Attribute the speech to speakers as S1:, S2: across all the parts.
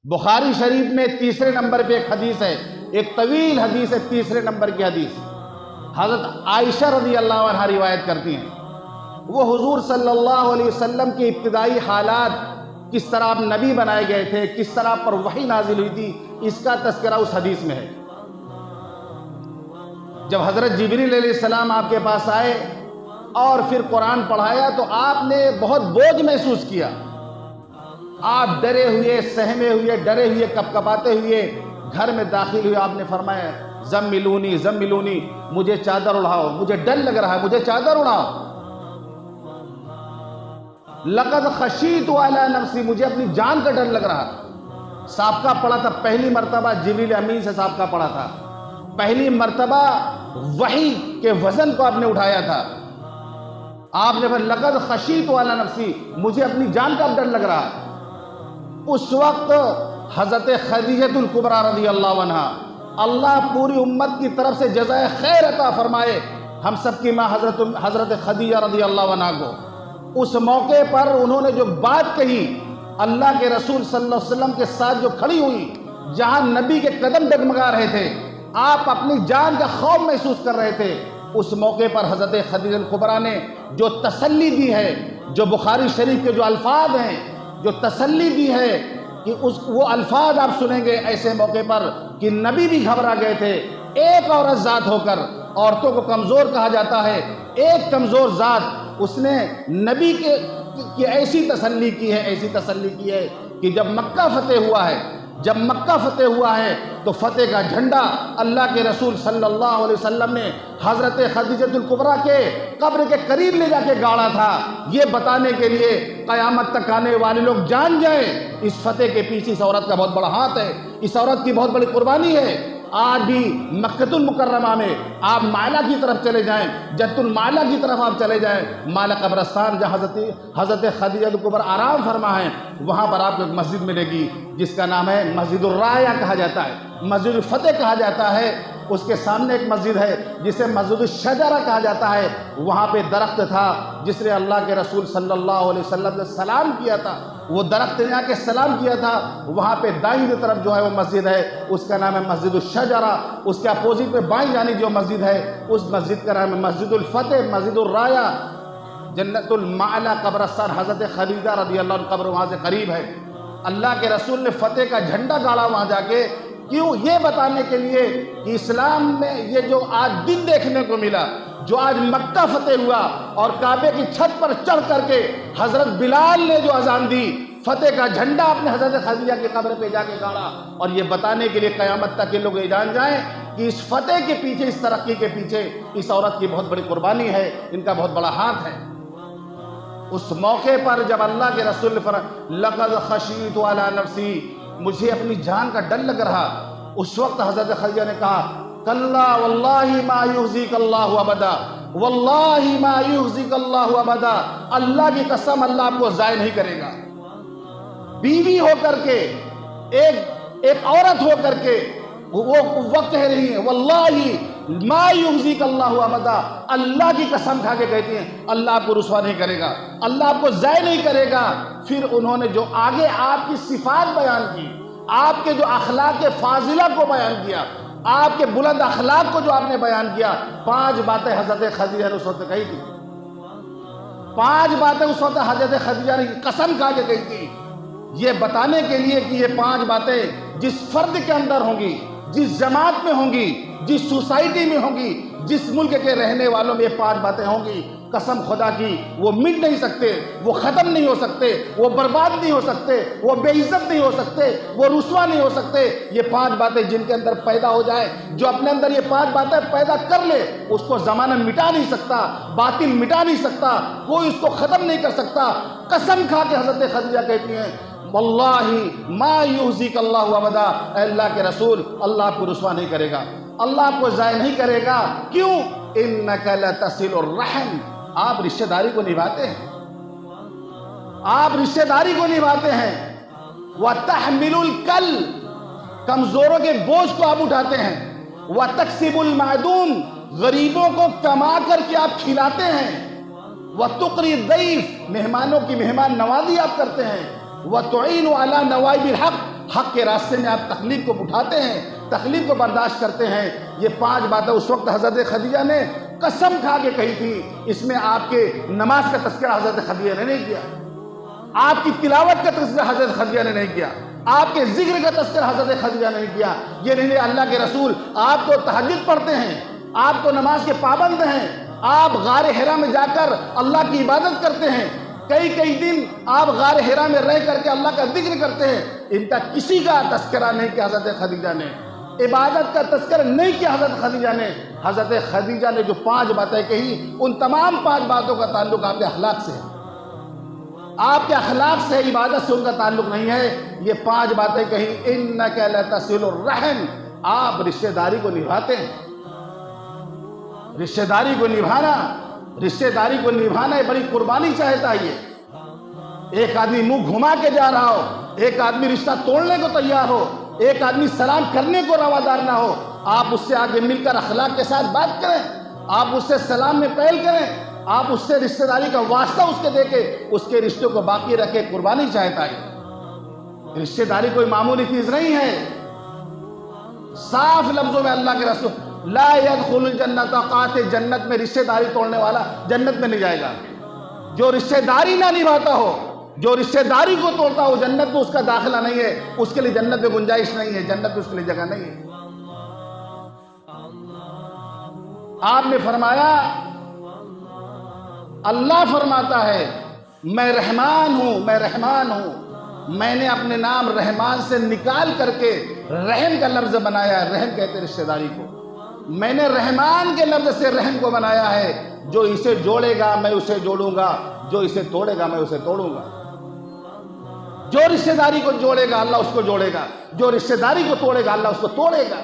S1: بخاری شریف میں تیسرے نمبر پہ ایک حدیث ہے، ایک طویل حدیث ہے، تیسرے نمبر کی حدیث حضرت عائشہ رضی اللہ عنہ روایت کرتی ہیں۔ وہ حضور صلی اللہ علیہ وسلم کی ابتدائی حالات، کس طرح آپ نبی بنائے گئے تھے، کس طرح پر وحی نازل ہوئی تھی، اس کا تذکرہ اس حدیث میں ہے۔ جب حضرت جبریل علیہ السلام آپ کے پاس آئے اور پھر قرآن پڑھایا تو آپ نے بہت بوجھ محسوس کیا۔ آپ ڈرے ہوئے، سہمے ہوئے، ڈرے ہوئے، کپکپاتے ہوئے گھر میں داخل ہوئے۔ آپ نے فرمایا زملونی زملونی، مجھے چادر اڑاؤ، مجھے ڈر لگ رہا ہے، مجھے چادر اڑاؤ۔ لقد خشیت علی نفسی، مجھے اپنی جان کا ڈر لگ رہا۔ سابقہ پڑھا تھا، پہلی مرتبہ جبریل امین سے سابقہ پڑھا تھا، پہلی مرتبہ وحی کے وزن کو آپ نے اٹھایا تھا۔ آپ نے فرمایا لقد خشیت علی نفسی، مجھے اپنی جان کا ڈر لگ رہا۔ اس وقت حضرت خدیجہ الکبریٰ رضی اللہ عنہ، اللہ پوری امت کی طرف سے جزائے خیر عطا فرمائے ہم سب کی ماں حضرت خدیجہ رضی اللہ عنہ کو۔ اس موقع پر انہوں نے جو بات کہی، اللہ کے رسول صلی اللہ علیہ وسلم کے ساتھ جو کھڑی ہوئی، جہاں نبی کے قدم ڈگمگا رہے تھے، آپ اپنی جان کا خوف محسوس کر رہے تھے، اس موقع پر حضرت خدیجہ الکبریٰ نے جو تسلی دی ہے، جو بخاری شریف کے جو الفاظ ہیں، جو تسلی دی ہے کہ وہ الفاظ آپ سنیں گے ایسے موقع پر کہ نبی بھی گھبرا گئے تھے۔ ایک عورت ذات ہو کر، عورتوں کو کمزور کہا جاتا ہے، ایک کمزور ذات، اس نے نبی کی ایسی تسلی کی ہے، ایسی تسلی کی ہے کہ جب مکہ فتح ہوا ہے، جب مکہ فتح ہوا ہے تو فتح کا جھنڈا اللہ کے رسول صلی اللہ علیہ وسلم نے حضرت خدیجہ الکبریٰ کے قبر کے قریب لے جا کے گاڑا تھا، یہ بتانے کے لیے قیامت تک آنے والے لوگ جان جائیں اس فتح کے پیچھے اس عورت کا بہت بڑا ہاتھ ہے، اس عورت کی بہت بڑی قربانی ہے۔ آج بھی مکہ المکرمہ میں آپ معلا کی طرف چلے جائیں، جنت المعلا کی طرف آپ چلے جائیں، معلا قبرستان جہاں حضرت خدیجہ الکبریٰ آرام فرما ہے، وہاں پر آپ کو ایک مسجد ملے گی جس کا نام ہے مسجد الرایا کہا جاتا ہے، مسجد الفتح کہا جاتا ہے۔ اس کے سامنے ایک مسجد ہے جسے مسجد الشجرہ کہا جاتا ہے، وہاں پہ درخت تھا جس نے اللہ کے رسول صلی اللہ علیہ وسلم نے سلام کیا تھا، وہ درخت نے آ کے سلام کیا تھا۔ وہاں پہ دائیں طرف جو ہے وہ مسجد ہے، اس کا نام ہے مسجد الشجرہ۔ اس کے اپوزٹ پہ بائیں جانب جو مسجد ہے، اس مسجد کا نام ہے مسجد الفتح، مسجد الرایا، جنت المعلا قبرستان حضرت خدیجہ رضی اللہ عنہ قبر وہاں سے قریب ہے۔ اللہ کے رسول نے فتح کا جھنڈا گاڑا وہاں جا کے، کیوں؟ یہ بتانے کے لیے کہ اسلام میں یہ جو آج دن دیکھنے کو ملا، جو آج مکہ فتح ہوا اور کعبے کی چھت پر چڑھ کر کے حضرت بلال نے جو اذان دی، فتح کا جھنڈا اپنے حضرت خدیجہ کی قبر پہ جا کے گاڑا، اور یہ بتانے کے لیے قیامت تک کے لوگ یہ جان جائیں کہ اس فتح کے پیچھے، اس ترقی کے پیچھے اس عورت کی بہت بڑی قربانی ہے، ان کا بہت بڑا ہاتھ ہے۔ اس موقع پر جب اللہ کے رسول نے فرمایا لقد خشیت علی نفسی، مجھے اپنی جان کا ڈر لگ رہا، اس وقت حضرت خدیجہ نے کہا کلا واللہ ما یخزیک اللہ ابدا، واللہ ما یخزیک اللہ ابدا، اللہ کی قسم اللہ آپ کو ضائع نہیں کرے گا۔ بیوی ہو کر کے، ایک عورت ہو کر کے وہ وقت کہہ رہی ہیں واللہ ما یخزیک اللہ ابدا، اللہ کی قسم کھا کے کہتی ہیں اللہ آپ کو رسوا نہیں کرے گا، اللہ آپ کو ضائع نہیں کرے گا۔ پھر انہوں نے جو آگے آپ کی صفات بیان کی، آپ کے جو اخلاق فاضلہ کو بیان کیا، آپ کے بلند اخلاق کو جو آپ نے بیان کیا، 5 باتیں حضرت خدیجہ نے اس وقت کہی تھی، 5 باتیں اس وقت حضرت خدیجہ نے قسم کھا کے کہی تھی، یہ بتانے کے لیے کہ یہ 5 باتیں جس فرد کے اندر ہوں گی، جس جماعت میں ہوں گی، جس سوسائٹی میں ہوں گی، جس ملک کے رہنے والوں میں یہ 5 باتیں ہوں گی، قسم خدا کی وہ مٹ نہیں سکتے، وہ ختم نہیں ہو سکتے، وہ برباد نہیں ہو سکتے، وہ بے عزت نہیں ہو سکتے، وہ رسوا نہیں ہو سکتے۔ یہ 5 باتیں جن کے اندر پیدا ہو جائے، جو اپنے اندر یہ 5 باتیں پیدا کر لے، اس کو زمانہ مٹا نہیں سکتا، باطل مٹا نہیں سکتا، کوئی اس کو ختم نہیں کر سکتا۔ قسم کھا کے حضرت خدیجہ کہتی ہیں واللہ ما یخزیک اللہ ابدا، اے اللہ کے رسول اللہ آپ کو رسوا نہیں کرے گا، اللہ آپ کو ضائع نہیں کرے گا۔ کیوں؟ انک لتصل الرحم، آپ رشتہ داری کو نبھاتے ہیں، آپ رشتہ داری کو نبھاتے ہیں۔ وتحمل الکل، کمزوروں کے بوجھ کو آپ اٹھاتے ہیں۔ وتکسب المعدوم، غریبوں کو کما کر کے آپ کھلاتے ہیں۔ وتقری الضیف، مہمانوں کی مہمان نوازی آپ کرتے ہیں۔ وتعین علی نوائب الحق، حق کے راستے میں آپ تکلیف کو اٹھاتے ہیں، تکلیف کو برداشت کرتے ہیں۔ یہ 5 باتیں اس وقت حضرت خدیجہ نے قسم کھا کے کہی تھی۔ اس میں آپ کے نماز کا تذکرہ حضرت خدیجہ نے نہیں کیا، آپ کی تلاوت کا تذکرہ حضرت خدیجہ نے نہیں کیا، آپ کے ذکر کا تذکرہ حضرت خدیجہ نے نہیں کیا۔ یہ نہیں اللہ کے رسول آپ تو تہجد پڑھتے ہیں، آپ تو نماز کے پابند ہیں، آپ غار حرا میں جا کر اللہ کی عبادت کرتے ہیں، کئی دن آپ غار حرا میں رہ کر کے اللہ کا ذکر کرتے ہیں۔ ان کا کسی کا تذکرہ نہیں کیا حضرت خدیجہ نے، عبادت کا تذکرہ نہیں کیا حضرت خدیجہ نے۔ حضرت خدیجہ نے جو 5 باتیں کہی، ان تمام 5 باتوں کا تعلق آپ کے اخلاق سے ہے، آپ کے اخلاق سے، عبادت سے ان کا تعلق نہیں ہے۔ یہ 5 باتیں کہی، انک لتصل الرحم، آپ رشتہ داری کو نبھاتے ہیں۔ رشتہ داری کو نبھانا ہے، بڑی قربانی چاہتا ہے۔ یہ ایک آدمی منہ گھما کے جا رہا ہو، ایک آدمی رشتہ توڑنے کو تیار ہو، ایک آدمی سلام کرنے کو روادار نہ ہو، آپ اس سے آگے مل کر اخلاق کے ساتھ بات کریں، آپ اس سے سلام میں پہل کریں، آپ اس سے رشتہ داری کا واسطہ اس کے دے کے اس کے رشتے کو باقی رکھے، قربانی چاہتا ہے۔ رشتہ داری کوئی معمولی چیز نہیں ہے۔ صاف لفظوں میں اللہ کے رسول لا يدخل الجنت قاطع، جنت میں رشتہ داری توڑنے والا جنت میں نہیں جائے گا۔ جو رشتہ داری نہ نبھاتا ہو، جو رشتہ داری کو توڑتا ہو، جنت میں اس کا داخلہ نہیں ہے، اس کے لیے جنت میں گنجائش نہیں ہے، جنت میں اس کے لیے جگہ نہیں ہے۔ آپ نے فرمایا، اللہ فرماتا ہے میں رحمان ہوں، میں نے اپنے نام رحمان سے نکال کر کے رحم کا لفظ بنایا ہے۔ رحم کہتے ہیں رشتہ داری کو، میں نے رحمان کے لفظ سے رحم کو بنایا ہے۔ جو اسے جوڑے گا میں اسے جوڑوں گا، جو اسے توڑے گا میں اسے توڑوں گا۔ جو رشتہ داری کو جوڑے گا اللہ اس کو جوڑے گا، جو رشتہ داری کو توڑے گا اللہ اس کو توڑے گا۔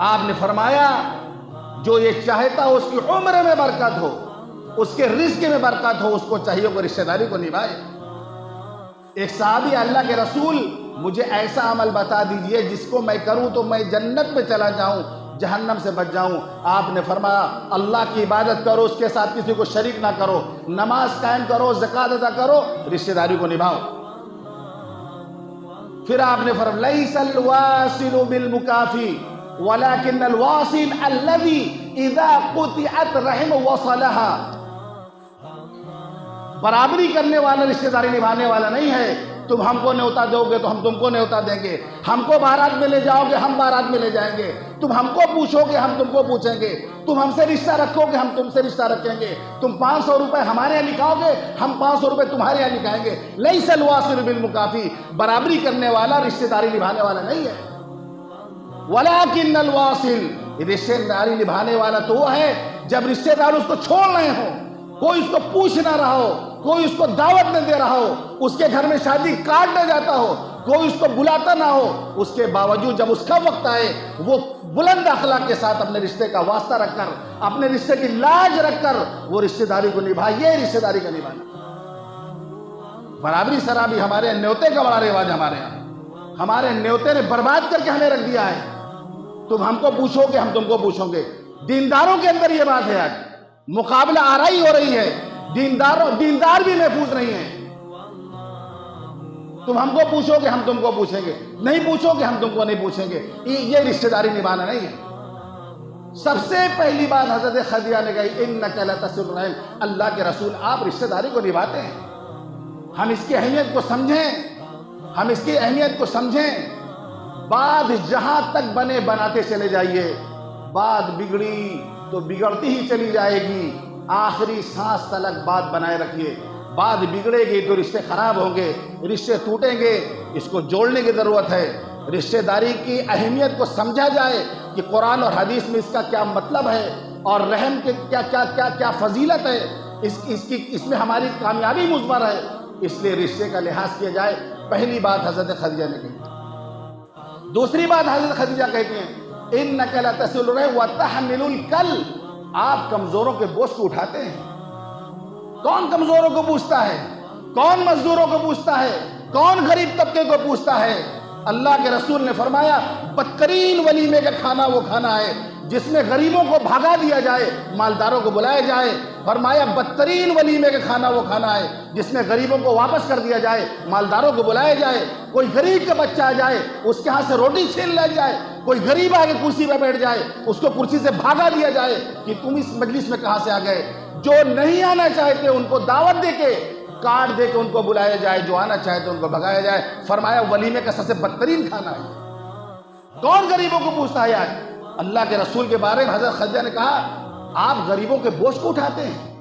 S1: آپ نے فرمایا جو یہ چاہتا ہو اس کی عمر میں برکت ہو، اس کے رزق میں برکت ہو، اس کو چاہیے کہ رشتہ داری کو نبھائے۔ ایک صحابی، اللہ کے رسول مجھے ایسا عمل بتا دیجئے جس کو میں کروں تو میں جنت میں چلا جاؤں، جہنم سے بچ جاؤں۔ آپ نے فرمایا اللہ کی عبادت کرو، اس کے ساتھ کسی کو شریک نہ کرو، نماز قائم کرو، زکوٰۃ ادا کرو، رشتہ داری کو نبھاؤ۔ پھر آپ نے فرمایا لیس الواصل بالمکافی ولكن الواصل الذي اذا قطعت رحم وصلها، برابری کرنے والا رشتہ داری نبھانے والا نہیں ہے۔ تم ہم کو نیوتا دو گے تو ہم تم کو نیوتا دیں گے، ہم کو بارات میں لے جاؤ گے ہم بارات میں لے جائیں گے، تم ہم کو پوچھو گے ہم تم کو پوچھیں گے، تم ہم سے رشتہ رکھو گے ہم تم سے رشتہ رکھیں گے، تم 500 روپے ہمارے یہاں لکھاؤ گے ہم 500 روپے تمہارے یہاں لکھائیں گے۔ لیس الواصل بالمکافی، برابری کرنے والا رشتہ داری نبھانے والا نہیں ہے۔ ولیکن الواصل، رشتہ داری نبھانے والا تو وہ ہے جب رشتہ دار اس کو چھوڑ رہے ہو، کوئی اس کو پوچھ نہ رہا ہو، کوئی اس کو دعوت نہ دے رہا ہو، اس کے گھر میں شادی کاٹ نہ جاتا ہو، کوئی اس کو بلاتا نہ ہو، اس کے باوجود جب اس کا وقت آئے وہ بلند اخلاق کے ساتھ اپنے رشتے کا واسطہ رکھ کر، اپنے رشتے کی لاج رکھ کر وہ رشتہ داری کو نبھائے۔ یہ رشتہ داری کا نبھانا۔ برابری سرابی ہمارے نیوتے کا بڑا رواج، ہمارے نیوتے نے برباد کر کے ہمیں رکھ دیا ہے۔ تم ہم کو پوچھو گے ہم تم کو پوچھوں گے۔ دینداروں کے اندر یہ بات ہے، آج مقابلہ آرائی ہو رہی ہے، دیندار بھی محفوظ نہیں ہیں۔ تم ہم کو پوچھو گے ہم تم کو پوچھیں گے، نہیں پوچھو گے ہم تم کو نہیں پوچھیں گے۔ یہ رشتہ داری نبھانا نہیں ہے۔ سب سے پہلی بات حضرت خدیجہ نے کہی انک لتصل الرحم، اللہ کے رسول آپ رشتہ داری کو نبھاتے ہیں۔ ہم اس کی اہمیت کو سمجھیں، بات جہاں تک بنے بناتے چلے جائیے، بات بگڑی تو بگڑتی ہی چلی جائے گی، آخری سانس تلک بات بنائے رکھیے۔ بات بگڑے گی تو رشتے خراب ہوں گے، رشتے ٹوٹیں گے، اس کو جوڑنے کی ضرورت ہے۔ رشتہ داری کی اہمیت کو سمجھا جائے کہ قرآن اور حدیث میں اس کا کیا مطلب ہے اور رحم کے کیا فضیلت ہے، اس میں ہماری کامیابی مضمر ہے، اس لیے رشتے کا لحاظ کیا جائے۔ پہلی بات حضرت خدیجہ نے کہی۔ دوسری بات حضرت خدیجہ کہتے ہیں انک لتصل الرحم وتحمل الکل، آپ کمزوروں کے بوجھ کو اٹھاتے ہیں۔ کون کمزوروں کو پوچھتا ہے؟ کون مزدوروں کو پوچھتا ہے؟ کون غریب طبقے کو پوچھتا ہے؟ اللہ کے رسول نے فرمایا بدترین ولیمے کا کھانا وہ کھانا ہے جس میں غریبوں کو بھگا دیا جائے، مالداروں کو بلایا جائے۔ فرمایا بدترین ولیمے کا کھانا وہ کھانا ہے جس میں غریبوں کو واپس کر دیا جائے، مالداروں کو بلایا جائے، کوئی غریب کا بچہ آ جائے اس کے ہاتھ سے روٹی چھین لی جائے، کوئی غریب آ کے کرسی پہ بیٹھ جائے اس کو کرسی سے بھاگا دیا جائے کہ تم اس مجلس میں کہاں سے آ گئے۔ جو نہیں آنا چاہتے ان کو دعوت دے کے، کارڈ دے کے ان کو بلایا جائے، جو آنا چاہتے ان کو بھگایا جائے۔ فرمایا ولیمے کا سب سے بدترین کھانا ہے۔ کون غریبوں کو پوچھتا ہے آج؟ اللہ کے رسول کے بارے میں حضرت خدیجہ نے کہا آپ غریبوں کے بوجھ کو اٹھاتے ہیں؟